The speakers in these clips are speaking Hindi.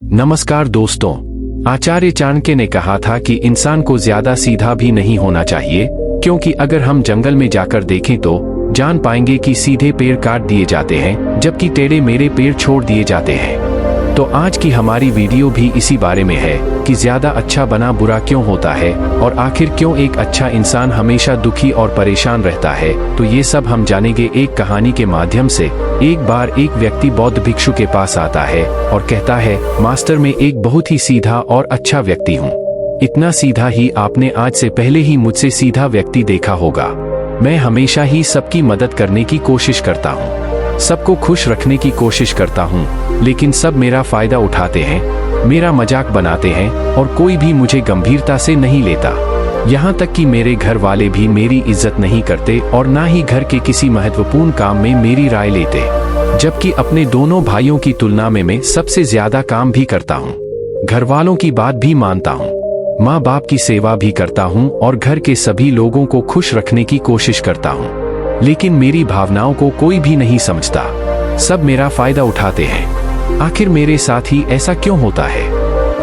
नमस्कार दोस्तों। आचार्य चाणक्य ने कहा था कि इंसान को ज्यादा सीधा भी नहीं होना चाहिए, क्योंकि अगर हम जंगल में जाकर देखें तो जान पाएंगे कि सीधे पेड़ काट दिए जाते हैं जबकि टेढ़े मेढ़े पेड़ छोड़ दिए जाते हैं। तो आज की हमारी वीडियो भी इसी बारे में है कि ज्यादा अच्छा बना बुरा क्यों होता है और आखिर क्यों एक अच्छा इंसान हमेशा दुखी और परेशान रहता है। तो ये सब हम जानेंगे एक कहानी के माध्यम से। एक बार एक व्यक्ति बौद्ध भिक्षु के पास आता है और कहता है, मास्टर मैं एक बहुत ही सीधा और अच्छा व्यक्ति हूँ। इतना सीधा ही आपने आज से पहले ही मुझसे सीधा व्यक्ति देखा होगा। मैं हमेशा ही सबकी मदद करने की कोशिश करता हूँ, सबको खुश रखने की कोशिश करता हूँ, लेकिन सब मेरा फायदा उठाते हैं, मेरा मजाक बनाते हैं और कोई भी मुझे गंभीरता से नहीं लेता। यहाँ तक कि मेरे घर वाले भी मेरी इज्जत नहीं करते और ना ही घर के किसी महत्वपूर्ण काम में मेरी राय लेते, जबकि अपने दोनों भाइयों की तुलना में मैं सबसे ज्यादा काम भी करता हूँ, घर वालों की बात भी मानता हूँ, माँ बाप की सेवा भी करता हूँ और घर के सभी लोगों को खुश रखने की कोशिश करता हूँ। लेकिन मेरी भावनाओं को कोई भी नहीं समझता, सब मेरा फायदा उठाते हैं। आखिर मेरे साथ ही ऐसा क्यों होता है?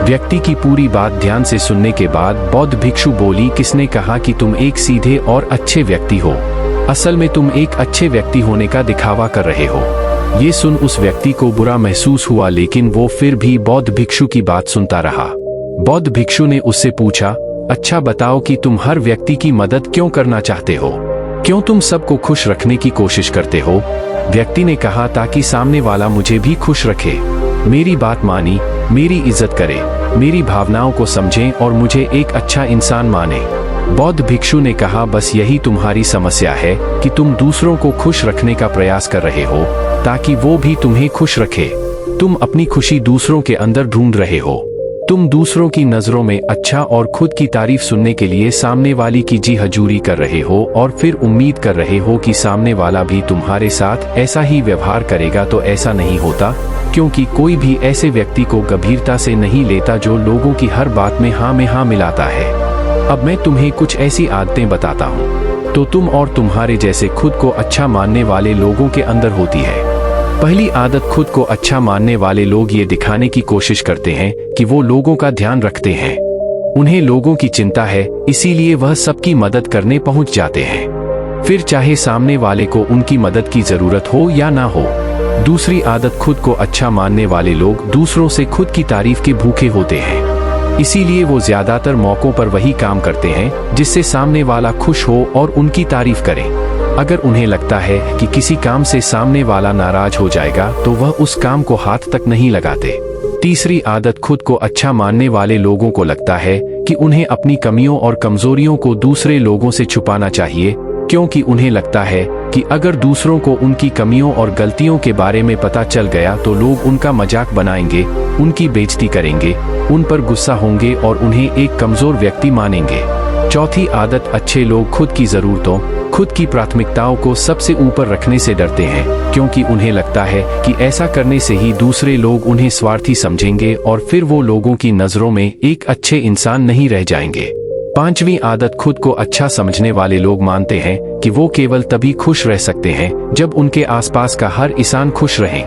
व्यक्ति की पूरी बात ध्यान से सुनने के बाद बौद्ध भिक्षु बोली, किसने कहा कि तुम एक सीधे और अच्छे व्यक्ति हो? असल में तुम एक अच्छे व्यक्ति होने का दिखावा कर रहे हो। ये सुन उस व्यक्ति को बुरा महसूस हुआ, लेकिन वो फिर भी बौद्ध भिक्षु की बात सुनता रहा। बौद्ध भिक्षु ने उससे पूछा, अच्छा बताओ कि तुम हर व्यक्ति की मदद क्यों करना चाहते हो? क्यों तुम सबको खुश रखने की कोशिश करते हो? व्यक्ति ने कहा, ताकि सामने वाला मुझे भी खुश रखे, मेरी बात मानी, मेरी इज्जत करे, मेरी भावनाओं को समझे और मुझे एक अच्छा इंसान माने। बौद्ध भिक्षु ने कहा, बस यही तुम्हारी समस्या है कि तुम दूसरों को खुश रखने का प्रयास कर रहे हो ताकि वो भी तुम्हें खुश रखे। तुम अपनी खुशी दूसरों के अंदर ढूंढ रहे हो। तुम दूसरों की नजरों में अच्छा और खुद की तारीफ सुनने के लिए सामने वाली की जी हजूरी कर रहे हो और फिर उम्मीद कर रहे हो कि सामने वाला भी तुम्हारे साथ ऐसा ही व्यवहार करेगा। तो ऐसा नहीं होता, क्योंकि कोई भी ऐसे व्यक्ति को गंभीरता से नहीं लेता जो लोगों की हर बात में हाँ मिलाता है। अब मैं तुम्हें कुछ ऐसी आदतें बताता हूँ तो तुम और तुम्हारे जैसे खुद को अच्छा मानने वाले लोगों के अंदर होती है। पहली आदत, खुद को अच्छा मानने वाले लोग ये दिखाने की कोशिश करते हैं कि वो लोगों का ध्यान रखते हैं। उन्हें लोगों की चिंता है, इसीलिए वह सबकी मदद करने पहुंच जाते हैं, फिर चाहे सामने वाले को उनकी मदद की जरूरत हो या ना हो। दूसरी आदत, खुद को अच्छा मानने वाले लोग दूसरों से खुद की तारीफ के भूखे होते हैं, इसीलिए वो ज्यादातर मौकों पर वही काम करते हैं जिससे सामने वाला खुश हो और उनकी तारीफ करे। अगर उन्हें लगता है कि किसी काम से सामने वाला नाराज हो जाएगा तो वह उस काम को हाथ तक नहीं लगाते। तीसरी आदत, खुद को अच्छा मानने वाले लोगों को लगता है कि उन्हें अपनी कमियों और कमजोरियों को दूसरे लोगों से छुपाना चाहिए, क्योंकि उन्हें लगता है कि अगर दूसरों को उनकी कमियों और गलतियों के बारे में पता चल गया तो लोग उनका मजाक बनाएंगे, उनकी बेइज्जती करेंगे, उन पर गुस्सा होंगे और उन्हें एक कमजोर व्यक्ति मानेंगे। चौथी आदत, अच्छे लोग खुद की जरूरतों, खुद की प्राथमिकताओं को सबसे ऊपर रखने से डरते हैं, क्योंकि उन्हें लगता है कि ऐसा करने से ही दूसरे लोग उन्हें स्वार्थी समझेंगे और फिर वो लोगों की नजरों में एक अच्छे इंसान नहीं रह जाएंगे। पांचवी आदत, खुद को अच्छा समझने वाले लोग मानते हैं कि वो केवल तभी खुश रह सकते हैं जब उनके आसपास का हर इंसान खुश रहे,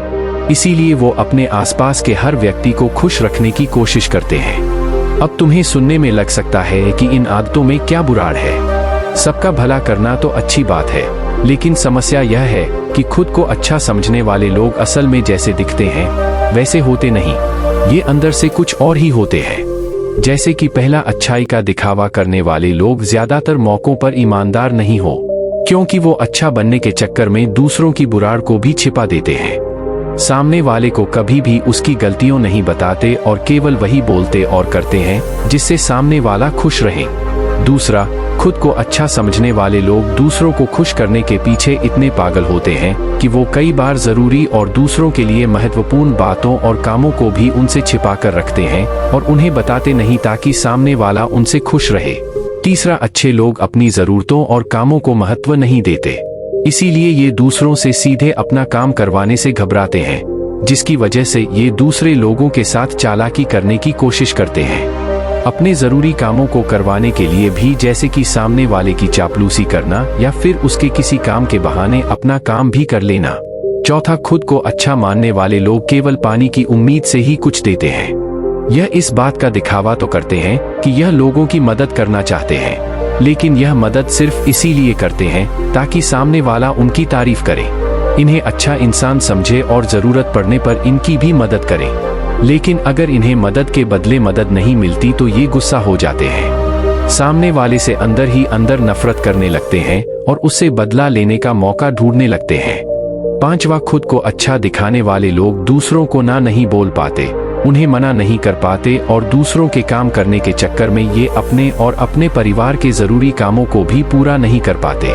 इसीलिए वो अपने आसपास के हर व्यक्ति को खुश रखने की कोशिश करते हैं। अब तुम्हें सुनने में लग सकता है कि इन आदतों में क्या बुराड़ है। सबका भला करना तो अच्छी बात है, लेकिन समस्या यह है कि खुद को अच्छा समझने वाले लोग असल में जैसे दिखते हैं वैसे होते नहीं, ये अंदर से कुछ और ही होते हैं। जैसे कि पहला, अच्छाई का दिखावा करने वाले लोग ज्यादातर मौकों पर ईमानदार नहीं हो, क्योंकि वो अच्छा बनने के चक्कर में दूसरों की बुराड़ को भी छिपा देते हैं। सामने वाले को कभी भी उसकी गलतियां नहीं बताते और केवल वही बोलते और करते हैं जिससे सामने वाला खुश रहे। दूसरा, खुद को अच्छा समझने वाले लोग दूसरों को खुश करने के पीछे इतने पागल होते हैं कि वो कई बार जरूरी और दूसरों के लिए महत्वपूर्ण बातों और कामों को भी उनसे छिपा कर रखते हैं और उन्हें बताते नहीं ताकि सामने वाला उनसे खुश रहे। तीसरा, अच्छे लोग अपनी जरूरतों और कामों को महत्व नहीं देते, इसीलिए ये दूसरों से सीधे अपना काम करवाने से घबराते हैं, जिसकी वजह से ये दूसरे लोगों के साथ चालाकी करने की कोशिश करते हैं, अपने जरूरी कामों को करवाने के लिए भी, जैसे कि सामने वाले की चापलूसी करना या फिर उसके किसी काम के बहाने अपना काम भी कर लेना। चौथा, खुद को अच्छा मानने वाले लोग केवल पानी की उम्मीद से ही कुछ देते हैं। यह इस बात का दिखावा तो करते हैं कि यह लोगों की मदद करना चाहते हैं, लेकिन यह मदद सिर्फ इसीलिए करते हैं ताकि सामने वाला उनकी तारीफ करे, इन्हें अच्छा इंसान समझे और जरूरत पड़ने पर इनकी भी मदद करे। लेकिन अगर इन्हें मदद के बदले मदद नहीं मिलती तो ये गुस्सा हो जाते हैं, सामने वाले से अंदर ही अंदर नफरत करने लगते हैं और उससे बदला लेने का मौका ढूंढने लगते हैं। पांचवा, खुद को अच्छा दिखाने वाले लोग दूसरों को ना नहीं बोल पाते, उन्हें मना नहीं कर पाते और दूसरों के काम करने के चक्कर में ये अपने और अपने परिवार के जरूरी कामों को भी पूरा नहीं कर पाते।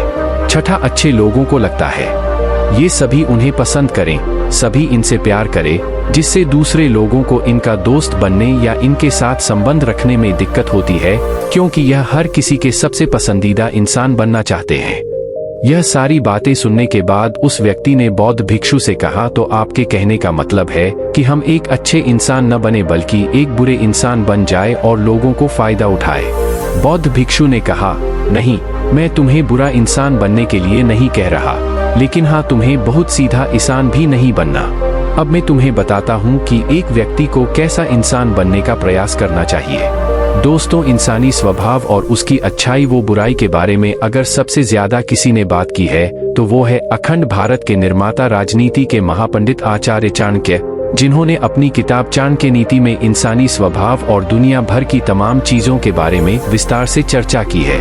छठा, अच्छे लोगों को लगता है ये सभी उन्हें पसंद करें, सभी इनसे प्यार करें, जिससे दूसरे लोगों को इनका दोस्त बनने या इनके साथ संबंध रखने में दिक्कत होती है, क्योंकि यह हर किसी के सबसे पसंदीदा इंसान बनना चाहते हैं। यह सारी बातें सुनने के बाद उस व्यक्ति ने बौद्ध भिक्षु से कहा, तो आपके कहने का मतलब है कि हम एक अच्छे इंसान न बने बल्कि एक बुरे इंसान बन जाए और लोगों को फायदा उठाए। बौद्ध भिक्षु ने कहा, नहीं, मैं तुम्हें बुरा इंसान बनने के लिए नहीं कह रहा, लेकिन हाँ, तुम्हें बहुत सीधा इंसान भी नहीं बनना। अब मैं तुम्हें बताता हूँ कि एक व्यक्ति को कैसा इंसान बनने का प्रयास करना चाहिए। दोस्तों, इंसानी स्वभाव और उसकी अच्छाई व बुराई के बारे में अगर सबसे ज्यादा किसी ने बात की है तो वो है अखंड भारत के निर्माता, राजनीति के महापंडित आचार्य चाणक्य, जिन्होंने अपनी किताब चाणक्य नीति में इंसानी स्वभाव और दुनिया भर की तमाम चीजों के बारे में विस्तार से चर्चा की है।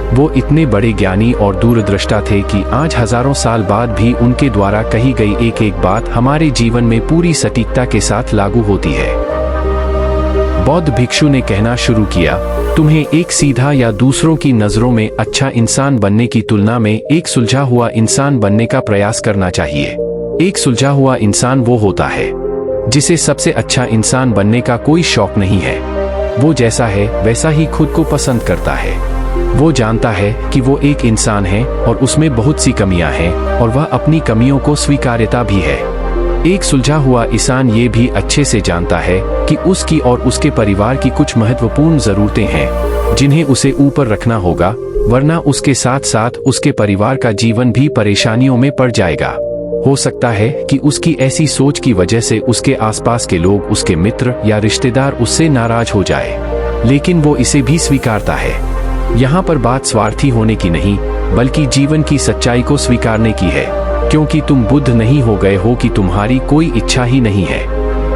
वो इतने बड़े ज्ञानी और दूरदृष्टा थे कि आज हजारों साल बाद भी उनके द्वारा कही गई एक एक बात हमारे जीवन में पूरी सटीकता के साथ लागू होती है। बौद्ध भिक्षु ने कहना शुरू किया, तुम्हें एक सीधा या दूसरों की नजरों में अच्छा इंसान बनने की तुलना में एक सुलझा हुआ इंसान बनने का प्रयास करना चाहिए। एक सुलझा हुआ इंसान वो होता है जिसे सबसे अच्छा इंसान बनने का कोई शौक नहीं है। वो जैसा है वैसा ही खुद को पसंद करता है। वो जानता है कि वो एक इंसान है और उसमें बहुत सी कमियां हैं और वह अपनी कमियों को स्वीकार्यता भी है। एक सुलझा हुआ इंसान ये भी अच्छे से जानता है कि उसकी और उसके परिवार की कुछ महत्वपूर्ण जरूरतें हैं जिन्हें उसे ऊपर रखना होगा, वरना उसके साथ साथ उसके परिवार का जीवन भी परेशानियों में पड़ जाएगा। हो सकता है कि उसकी ऐसी सोच की वजह से उसके आसपास के लोग, उसके मित्र या रिश्तेदार उससे नाराज हो जाए, लेकिन वो इसे भी स्वीकारता है। यहाँ पर बात स्वार्थी होने की नहीं, बल्कि जीवन की सच्चाई को स्वीकारने की है, क्योंकि तुम बुद्ध नहीं हो गए हो कि तुम्हारी कोई इच्छा ही नहीं है,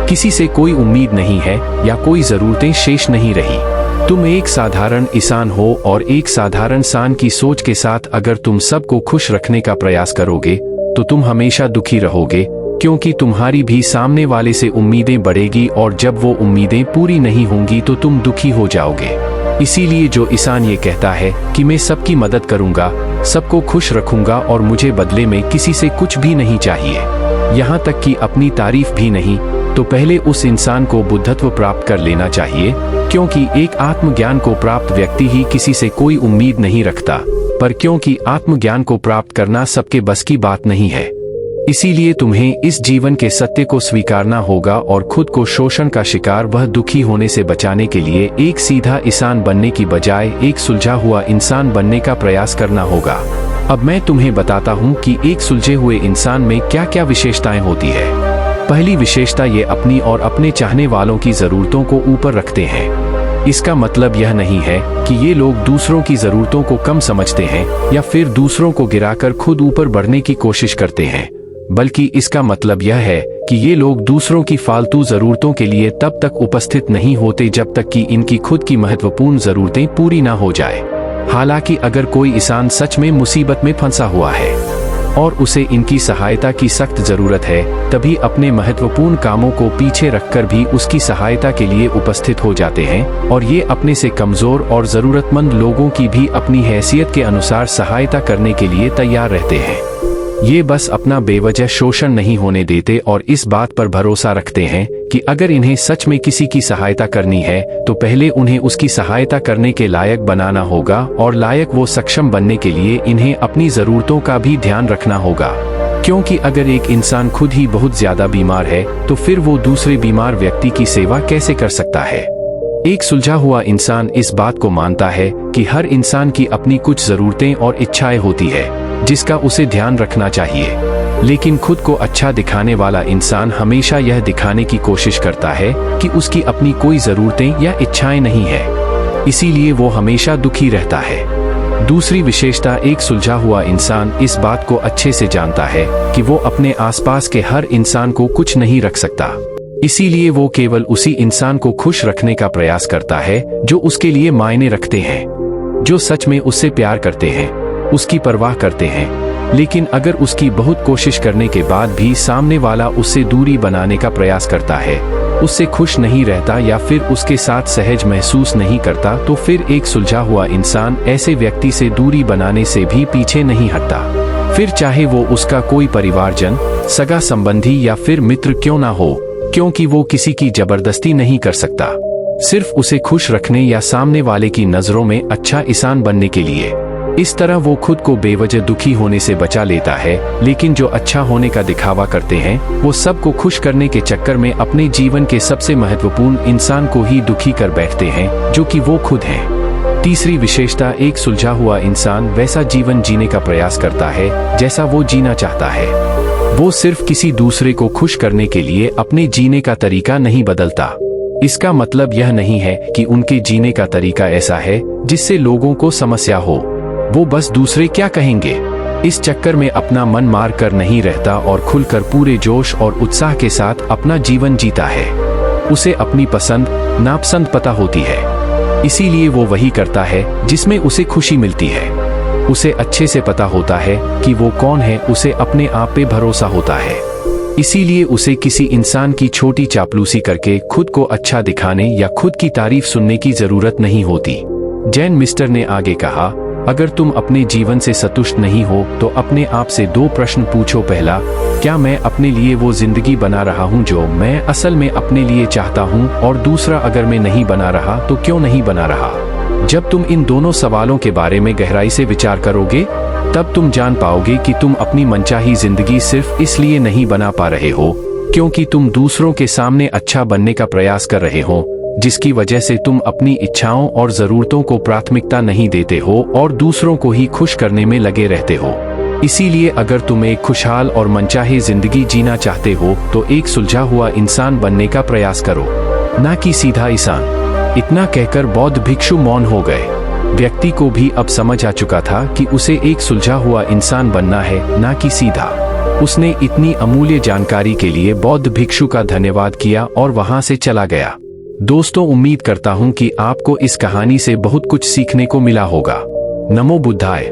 किसी से कोई उम्मीद नहीं है या कोई जरूरतें शेष नहीं रही। तुम एक साधारण इंसान हो और एक साधारण इंसान की सोच के साथ अगर तुम सबको खुश रखने का प्रयास करोगे तो तुम हमेशा दुखी रहोगे, क्योंकि तुम्हारी भी सामने वाले से उम्मीदें बढ़ेगी और जब वो उम्मीदें पूरी नहीं होंगी तो तुम दुखी हो जाओगे। इसीलिए जो इंसान ये कहता है कि मैं सबकी मदद करूंगा, सबको खुश रखूंगा और मुझे बदले में किसी से कुछ भी नहीं चाहिए, यहाँ तक कि अपनी तारीफ भी नहीं, तो पहले उस इंसान को बुद्धत्व प्राप्त कर लेना चाहिए, क्योंकि एक आत्मज्ञान को प्राप्त व्यक्ति ही किसी से कोई उम्मीद नहीं रखता, पर क्योंकि आत्मज्ञान को प्राप्त करना सबके बस की बात नहीं है। इसीलिए तुम्हें इस जीवन के सत्य को स्वीकारना होगा और खुद को शोषण का शिकार वह दुखी होने से बचाने के लिए एक सीधा इंसान बनने की बजाय एक सुलझा हुआ इंसान बनने का प्रयास करना होगा। अब मैं तुम्हें बताता हूँ कि एक सुलझे हुए इंसान में क्या क्या विशेषताएं होती है। पहली विशेषता, ये अपनी और अपने चाहने वालों की जरूरतों को ऊपर रखते हैं। इसका मतलब यह नहीं है कि ये लोग दूसरों की जरूरतों को कम समझते हैं या फिर दूसरों को गिराकर खुद ऊपर बढ़ने की कोशिश करते हैं, बल्कि इसका मतलब यह है कि ये लोग दूसरों की फालतू जरूरतों के लिए तब तक उपस्थित नहीं होते जब तक कि इनकी खुद की महत्वपूर्ण जरूरतें पूरी ना हो जाए। हालांकि अगर कोई इंसान सच में मुसीबत में फंसा हुआ है और उसे इनकी सहायता की सख्त जरूरत है, तभी अपने महत्वपूर्ण कामों को पीछे रखकर भी उसकी सहायता के लिए उपस्थित हो जाते हैं और ये अपने से कमजोर और जरूरतमंद लोगों की भी अपनी हैसियत के अनुसार सहायता करने के लिए तैयार रहते हैं। ये बस अपना बेवजह शोषण नहीं होने देते और इस बात पर भरोसा रखते हैं कि अगर इन्हें सच में किसी की सहायता करनी है तो पहले उन्हें उसकी सहायता करने के लायक बनाना होगा और लायक वो सक्षम बनने के लिए इन्हें अपनी जरूरतों का भी ध्यान रखना होगा, क्योंकि अगर एक इंसान खुद ही बहुत ज्यादा बीमार है तो फिर वो दूसरे बीमार व्यक्ति की सेवा कैसे कर सकता है। एक सुलझा हुआ इंसान इस बात को मानता है कि हर इंसान की अपनी कुछ जरूरतें और इच्छाएं होती है जिसका उसे ध्यान रखना चाहिए। लेकिन खुद को अच्छा दिखाने वाला इंसान हमेशा यह दिखाने की कोशिश करता है कि उसकी अपनी कोई ज़रूरतें या इच्छाएं नहीं है, इसीलिए वो हमेशा दुखी रहता है। दूसरी विशेषता, एक सुलझा हुआ इंसान इस बात को अच्छे से जानता है कि वो अपने आसपास के हर इंसान को कुछ नहीं रख सकता, इसीलिए वो केवल उसी इंसान को खुश रखने का प्रयास करता है जो उसके लिए मायने रखते हैं, जो सच में उससे प्यार करते हैं, उसकी परवाह करते हैं। लेकिन अगर उसकी बहुत कोशिश करने के बाद भी सामने वाला उससे दूरी बनाने का प्रयास करता है, उससे खुश नहीं रहता या फिर उसके साथ सहज महसूस नहीं करता, तो फिर एक सुलझा हुआ इंसान ऐसे व्यक्ति से दूरी बनाने से भी पीछे नहीं हटता, फिर चाहे वो उसका कोई परिवारजन, सगा संबंधी या फिर मित्र क्यों ना हो, क्योंकि वो किसी की जबरदस्ती नहीं कर सकता, सिर्फ उसे खुश रखने या सामने वाले की नजरों में अच्छा इंसान बनने के लिए। इस तरह वो खुद को बेवजह दुखी होने से बचा लेता है। लेकिन जो अच्छा होने का दिखावा करते हैं, वो सबको खुश करने के चक्कर में अपने जीवन के सबसे महत्वपूर्ण इंसान को ही दुखी कर बैठते हैं, जो कि वो खुद हैं। तीसरी विशेषता, एक सुलझा हुआ इंसान वैसा जीवन जीने का प्रयास करता है जैसा वो जीना चाहता है। वो सिर्फ किसी दूसरे को खुश करने के लिए अपने जीने का तरीका नहीं बदलता। इसका मतलब यह नहीं है कि उनके जीने का तरीका ऐसा है जिससे लोगों को समस्या हो, वो बस दूसरे क्या कहेंगे इस चक्कर में अपना मन मार कर नहीं रहता और खुलकर पूरे जोश और उत्साह के साथ अपना जीवन जीता है। उसे अपनी पसंद नापसंद पता होती है, इसीलिए वो वही करता है जिसमें उसे खुशी मिलती है। उसे अच्छे से पता होता है कि वो कौन है, उसे अपने आप पे भरोसा होता है, इसीलिए उसे किसी इंसान की छोटी चापलूसी करके खुद को अच्छा दिखाने या खुद की तारीफ सुनने की जरूरत नहीं होती। जैन मिस्टर ने आगे कहा, अगर तुम अपने जीवन से संतुष्ट नहीं हो तो अपने आप से 2 प्रश्न पूछो। पहला, क्या मैं अपने लिए वो जिंदगी बना रहा हूँ जो मैं असल में अपने लिए चाहता हूँ, और दूसरा, अगर मैं नहीं बना रहा तो क्यों नहीं बना रहा। जब तुम इन दोनों सवालों के बारे में गहराई से विचार करोगे, तब तुम जान पाओगे कि तुम अपनी मनचाही जिंदगी सिर्फ इसलिए नहीं बना पा रहे हो क्योंकि तुम दूसरों के सामने अच्छा बनने का प्रयास कर रहे हो, जिसकी वजह से तुम अपनी इच्छाओं और जरूरतों को प्राथमिकता नहीं देते हो और दूसरों को ही खुश करने में लगे रहते हो। इसीलिए अगर तुम एक खुशहाल और मनचाही जिंदगी जीना चाहते हो तो एक सुलझा हुआ इंसान बनने का प्रयास करो, ना कि सीधा इंसान। इतना कहकर बौद्ध भिक्षु मौन हो गए। व्यक्ति को भी अब समझ आ चुका था कि उसे एक सुलझा हुआ इंसान बनना है, ना कि सीधा। उसने इतनी अमूल्य जानकारी के लिए बौद्ध भिक्षु का धन्यवाद किया और वहां से चला गया। दोस्तों, उम्मीद करता हूं कि आपको इस कहानी से बहुत कुछ सीखने को मिला होगा। नमो बुद्धाय।